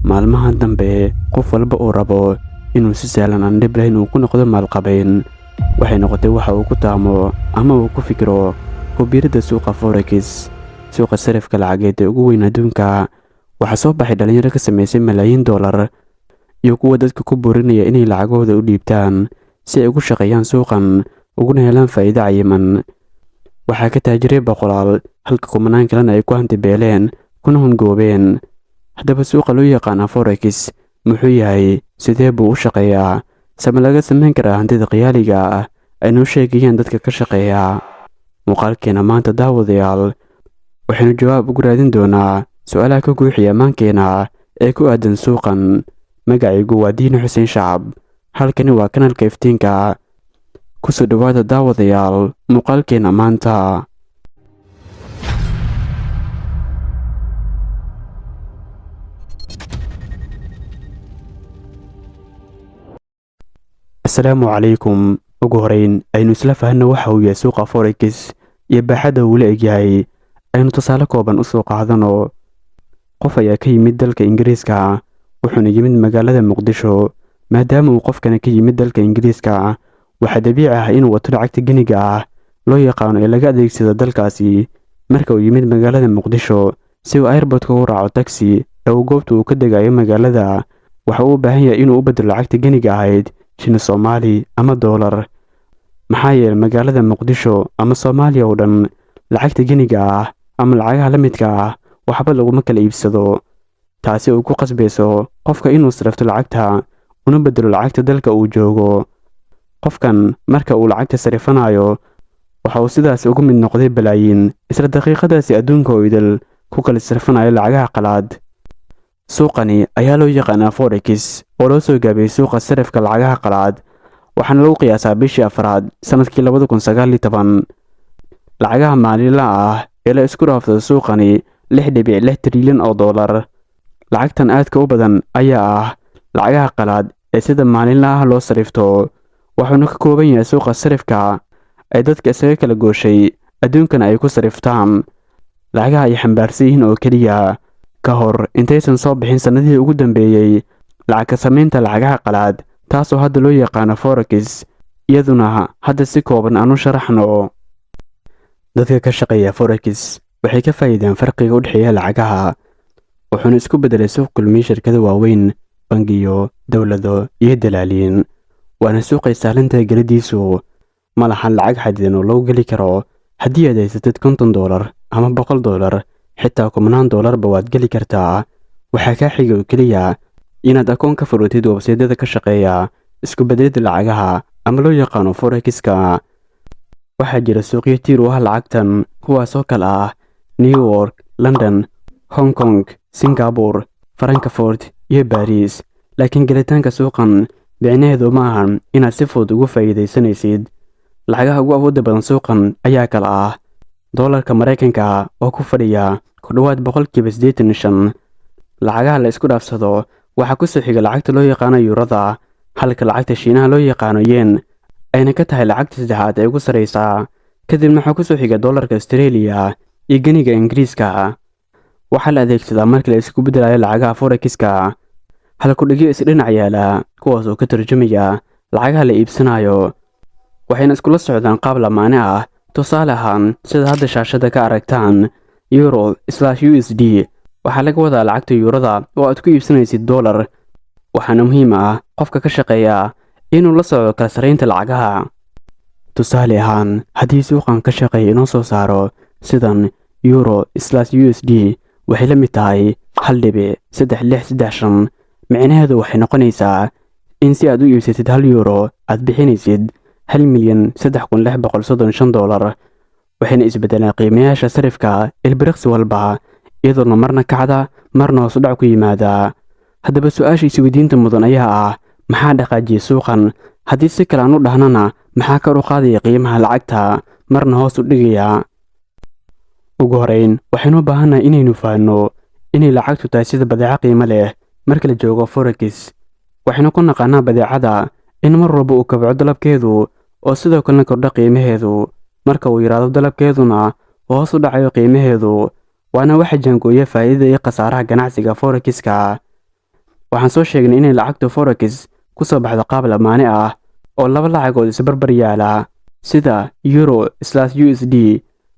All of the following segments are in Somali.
maalmahan dambe qof walba uu rabo inuu si sahlan aan dhib lahayn uu ku noqdo maalqabeyn waxay noqotay waxa uu ku taamo ama uu ku fikiro kubiirada suuqa forex suuqa sarifka lacageed ee ugu weyn adduunka waxaa soo baxay dhalinyaro ka samaysay malaayiin dollar iyo kuwa dadka ku buurinaya inay lacagooda u dhiibtaan si ay ugu shaqeeyaan suuqan uguna helaan faa'iido cayiman waxaa ka taajiray boqolaal halka kumanaan kalena ay ku hantibeeleen kuna hungoobeen haddaba suuqa loo yaqaana forex muxuu yahay sidee buu u shaqeeyaa sama laga samayn karaa hantida khiyaaliga ah ay noo sheegayaan dadka ka shaqeeya muuqaalkeena maanta daawadayaal waxaynu jawaab ugu raadin doonaa su'aalaha ka guuxiya maankeena ee ku aadan suuqan magacaygu waa diini xuseen shacab halkani waa kanalka iftiinka kusoo dhawaada daawadayaal muuqaalkeena maanta asalaamu calaykum ugu horeyn aynu isla fahanno waxa uu yahay suuqa forex iyo baaxadda uu la egyahay aynu tusaale kooban u soo qaadano qof ayaa ka yimid dalka ingiriiska wuxuuna yimid magaalada muqdisho maadaama uu qofkana ka yimid dalka ingiriiska waxaa dabiici ah inuu wato lacagta geniga ah loo yaqaano ee laga adeegsado dalkaasi marka uu yimid magaalada muqdisho si uu airportka u raaco taxi ee uu goobta uu ka degayo magaalada waxa uu u baahan yahay inuu u bedelo lacagta geniga ahayd shilin Soomaali ama dollar maxaa yeelay magaalada muqdisho ama Soomaaliya oo dhan lacagta geniga ah ama lacagaha la midka ah waxba laguma kala iibsado taasi oo ku qasbayso qofka inuu sarifto lacagta una bedelo lacagta dalka uu joogo qofkan marka uu lacagta sarifanayo waxa uu sidaas ugu mid noqday balaayiin isla daqiiqadaasi adduunka oo idil ku kala sarifanayo lacagaha qalaad suuqani ayaa loo yaqaanaa forex oo loo soo gaabiyay suuqa sarifka lacagaha qalaad waxaana lagu qiyaasaa bishii afraad sanadkii 2019 lacagaha maalinlaha ah ee la isku dhaafsado suuqani 6.6 trilyan oo dollar lacagtan aadka u badan ayaa ah lacagaha qalaad ee sida maalinlaha loo sarifto wuxuuna ka kooban yahay suuqa sarifka ay dadka isaga kala gooshay adduunkana ay ku sariftaan lacagaha ay xambaarsan yihiin oo keliya ka hor intaysan soo bixin sanadihii ugu dambeeyay lacag ka samaynta lacagaha qalaad taasoo hadda loo yaqaano forex iyaduna hadda si kooban aanu sharaxno dadka ka shaqeeya forex waxay ka faa'iidaan farqiga u dhexeeya lacagaha wuxuuna isku bedelay suuq kulmiye shirkado waaweyn bangiyo dawlado iyo dalaaliin waana suuqay sahlantahay gelidiisu ma lahan lacag xadidan oo lagu geli karo haddii aad haysatid $50 ama $100 xitaa $10 waad geli kartaa waxaa kaa xiga oo keliya inaad akoon ka furutid websaydyada ka shaqeeya isku bedelida lacagaha ama loo yaqaano forex-ka waxaa jira suuqyo tiir u ah lacagtan kuwaasoo kale ah New York, London, Hong Kong, Singapore, Frankfurt iyo Paris laakiin gelitaanka suuqan bicneedu ma ahan inaad si fudud ugu faa'iidaysanaysid lacagaha ugu awoodda badan suuqan ayaa kala ah dollarka Mareykanka oo ku fadhiya ku dhawaad 85% lacagaha la isku dhaafsado waxaa ku soo xiga lacagta loo yaqaano Eurada halka lacagta Shiinaha loo yaqaano Yen ayna ka tahay lacagta saddexaad ee ugu sareysa kadibna waxaa ku soo xiga dollarka Australia iyo geniga Ingiriiska waxaa la adeegsadaa marka la isku bedelayo lacagaha forex-ka halku dhigyo isdhinac yaala kuwaas oo ka tarjumaya lacagaha la iibsanayo waxayna iskula socdaan qaab lamaane ah tusaale ahaan sida hadda shaashada ka aragtaan Euro/USD waxaa laga wadaa lacagta Eurada oo aad ku iibsanaysid dollar waxaana muhiim ah qofka ka shaqeeya inuu la socdo kala saraynta lacagaha tusaale ahaan haddii suuqan ka shaqeeya inuu soo saaro sidan Euro/USD waxay la mid tahay 1.3635 micnaheedu waxay noqonaysaa in si aad u iibsatid 1 euro aad bixinaysid $1,003,635 waxayna isbedelaan qiimayaasha sarifka ilbiriqsi walba iyadoona marna kacda marna hoos u dhac ku yimaada haddaba su'aasha isweydiinta mudan ayaa ah maxaa dhaqaajiyay suuqan haddii si kale aan u dhahnana maxaa kor u qaadaya qiimaha lacagta marna hoos u dhigaya ugu horeyn waxaynu u baahannahay inaynu fahanno inay lacagtu tahay sida badeeco qiimo leh marka la joogo forex waxaynu ku naqaanaa badeecada in mar walba uu kabco dalabkeedu oo sidoo kalena kordha qiimaheedu marka uu yiraahdo dalabkeeduna hoos u dhacayo qiimaheedu waana waxa jaangooya faa'iidada iyo khasaaraha ganacsiga forex-ka waxaan soo sheegnay inay lacagta forex ku soo baxdo qaab lamaane ah oo laba lacagood isbarbar yaala sida euro/USD.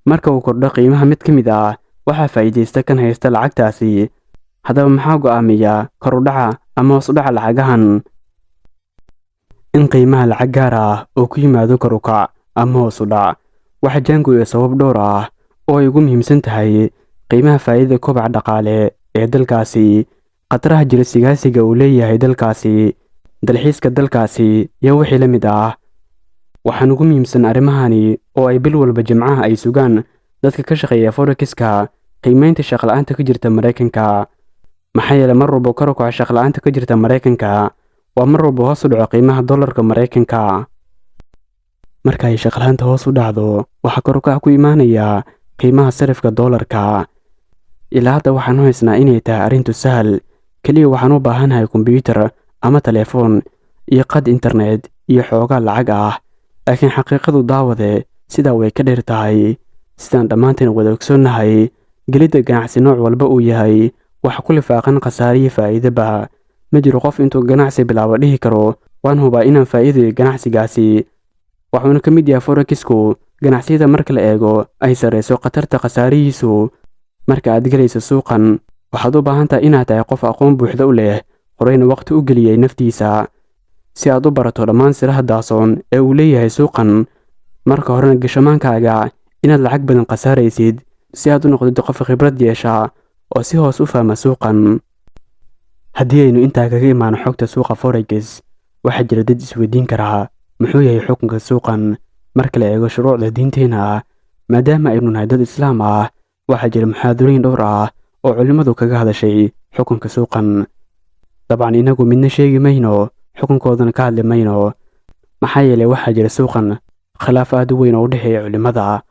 marka uu kordho qiimaha mid ka mid ah waxaa faa'iidaysta kan haysta lacagtaasi. haddaba maxaa go'aamiya kor u dhaca ama hoos u dhaca lacagahan? in qiimaha lacag gaar ah oo ku yimaado kor u kac ama hoos u dhac waxa jaangooya sabab dhowr ah oo ay ugu muhiimsan tahay qiimaha faa'iidada kobaca dhaqaale ee dalkaasi, khataraha jira sigaasiga uu leeyahay dalkaasi, dalxiiska dalkaasi iyo wixii la mid ah. waxaan ugu muhiimsan arrimahani oo ay bil walba jimcaha ay sugaan dadka ka shaqeeya forex-ka qiimaynta shaqo-la'aanta ka jirta Mareykanka. maxaa yeelay mar walba kor u kaca shaqo-la'aanta ka jirta Mareykanka waa mar walba hoos u dhaco qiimaha dollarka Mareykanka. marka ay shaqo-la'aanta hoos u dhacdo waxaa kor u kac ku imaanaya qiimaha sarifka dollarka. ilaa hadda waxaan u haysnaa inay tahay arrintu sahal, keliya waxaan u baahanahay kombiyuutar ama telefoon iyo qad internet iyo xoogaa lacag ah. laakiin xaqiiqadu daawade sidaa way ka dheer tahay. sidaan dhammaanteen wada ogsoonnahay, gelidda ganacsi nooc walba uu yahay waxa ku lifaaqan khasaariyo faa'iidaba. ma jiro qof intuu ganacsi bilaabo dhihi karo waan hubaa inaan faa'iidayo ganacsigaasi. waxuuna ka mid yahay forex-ku ganacsiyada marka la eego ay sarreyso khatarta khasaarihiisu. marka aad gelayso suuqan waxaad u baahan tahay inaad tahay qof aqoon buuxda u leh, horeyna waqti u geliyay naftiisa si aad u barato dhammaan siraha daasoon ee uu leeyahay suuqan. marka horena gashamaankaaga inaad lacag badan khasaaraysid si aad u noqdid qof khibrad yeesha oo si hoos u fahma suuqan. haddii aynu intaa kaga imaano xogta suuqa forex, waxaa jira dad isweydiin karaa muxuu yahay xukunka suuqan marka la eego shuruucda diinteena. maadaama aynu nahay dad islaam ah, waxaa jira muxaadarooyin dhowr ah oo culimmadu kaga hadashay xukunka suuqan. dabcan inagu midna sheegi mayno, xukunkoodana ka hadli mayno, maxaa yeelay waxaa jira suuqan khilaaf aad u weyn oo u dhexeeya culimmada.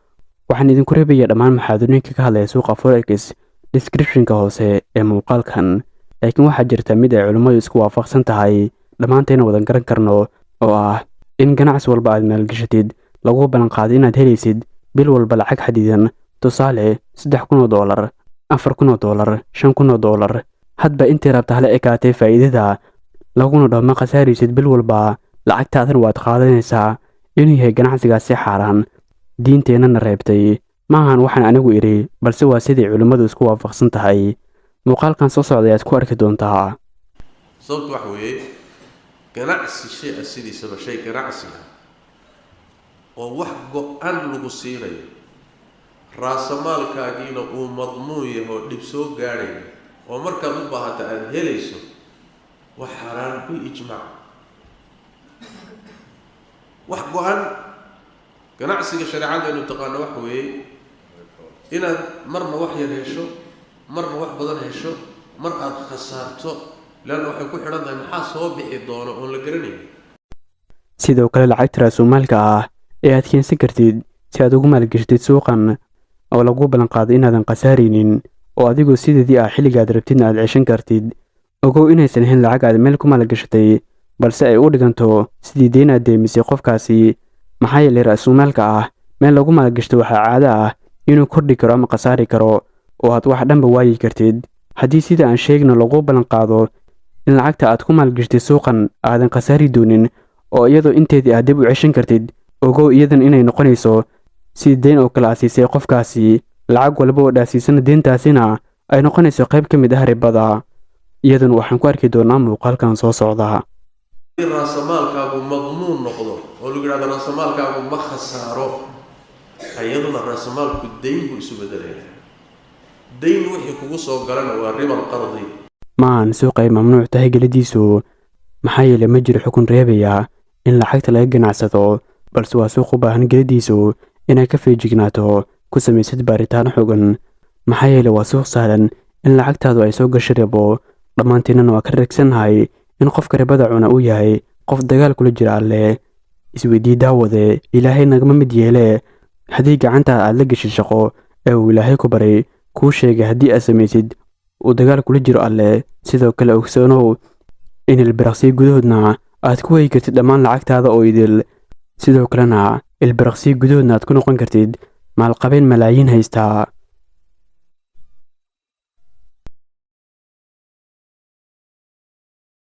waxaan idinku reebaya dhammaan muxaadarooyinka ka hadlaya suuqa forex description-ka hoose ee muuqaalkan, laakiin waxaa jirta mid ay culimmadu isku waafaqsan tahay dhammaantayna wadan garan karno oo ah in ganacsi walba aad maalgashatid lagu ballanqaaday inaad helaysid bil walba lacag xadidan. tusaale $3,000, $4,000, $5,000 hadba intii rabta hala ekaatay faa'iidada, laguna dhaho ma khasaaraysid bil walba, lacagtaadan waad qaadanaysaa. inuu yahay ganacsigaasi xaaraan, diinteennana reebtay. maahan waxaan anigu idhi, balse waa siday culimmadu isku waafaqsan tahay. muuqaalkan soo socda ayaad ku arki doontaa. sababtu waxa weeye ganacsi shay sidiisaba shay ganacsiga oo wax go-an lagu siinayo, raasamaalkaagiina uu madmuun yahay oo dhib soo gaadhayo oo markaad u baahata aada helayso, wax xaaraan bilijmaac. wax go-an ganacsiga shareecada aynu taqaano waxa weeye inaad marna wax yar hesho, marna wax badan hesho, mar aad khasaarto, leanna waxay ku xidhan tahay maxaa soo bixi doono oon la garanayn. sidoo kale lacagta raasumaalka ah ee aad keensan kartid si aad ugu maalgashatid suuqan oo lagu ballanqaado inaadan khasaaraynin oo adigoo sideedii ah xilligaad rabtidna aad ceshan kartid. ogow inaysan ahayn lacag aad meel ku maalgashatay, balse ay u dhiganto sidii deyn aad deemisay qofkaasi. maxaa yeelay raasumaalka ah meel lagu maalgashto waxaa caado ah inuu kordhi karo ama khasaari karo oo aad wax dhanba waayi kartid. haddii sida aan sheegno lagu ballanqaado in lacagta aad ku maalgashatay suuqan aadan khasaari doonin oo iyadoo inteedii aad dib u ceshan kartid, ogow iyadan inay noqonayso sidii deyn oo kale aad siisay qofkaasi. lacag walba oo dhaasiisana deyntaasina ay noqonayso qayb ka mid ah ribada. iyadan waxaan ku arki doonaa muuqaalkan soo socda. raasamaalkaagu madmuun noqdo oo lagu yidhahdo raasamaalkaagu ma khasaaro, iyaduna raasamaalku deyn buu isu bedelaya. deyn wixii kugu soo galana waa riba qardi. maahan suuqa ay mamnuuc tahay gelidiisu, maxaa yeelay ma jiro xukun reebaya in lacagta laga ganacsado, balse waa suuq u baahan gelidiisu inay ka feejignaato, ku samaysid baaritaano xogan. maxaa yeelay waa suuq sahlan in lacagtaadu ay soo gasho ribo. dhammaantiinana waa ka reegsannahay in qofka ribada cuna uu yahay qof dagaal kula jira alleh. isweydii daawade, ilaahay nagama mid yeele haddii gacantaada aad la geshid shaqo ee uu ilaahay ku baray kuu sheegay haddii aad samaysid uu dagaal kula jiro alleh. sidoo kale ogsoonow in ilbiraqsiyo gudahoodna aad ku wayi kartid dhammaan lacagtaada oo idil. sidoo kalena ilbiraqsiyo gudahoodna aad ku noqon kartid maalqabeen malaayiin haystaa.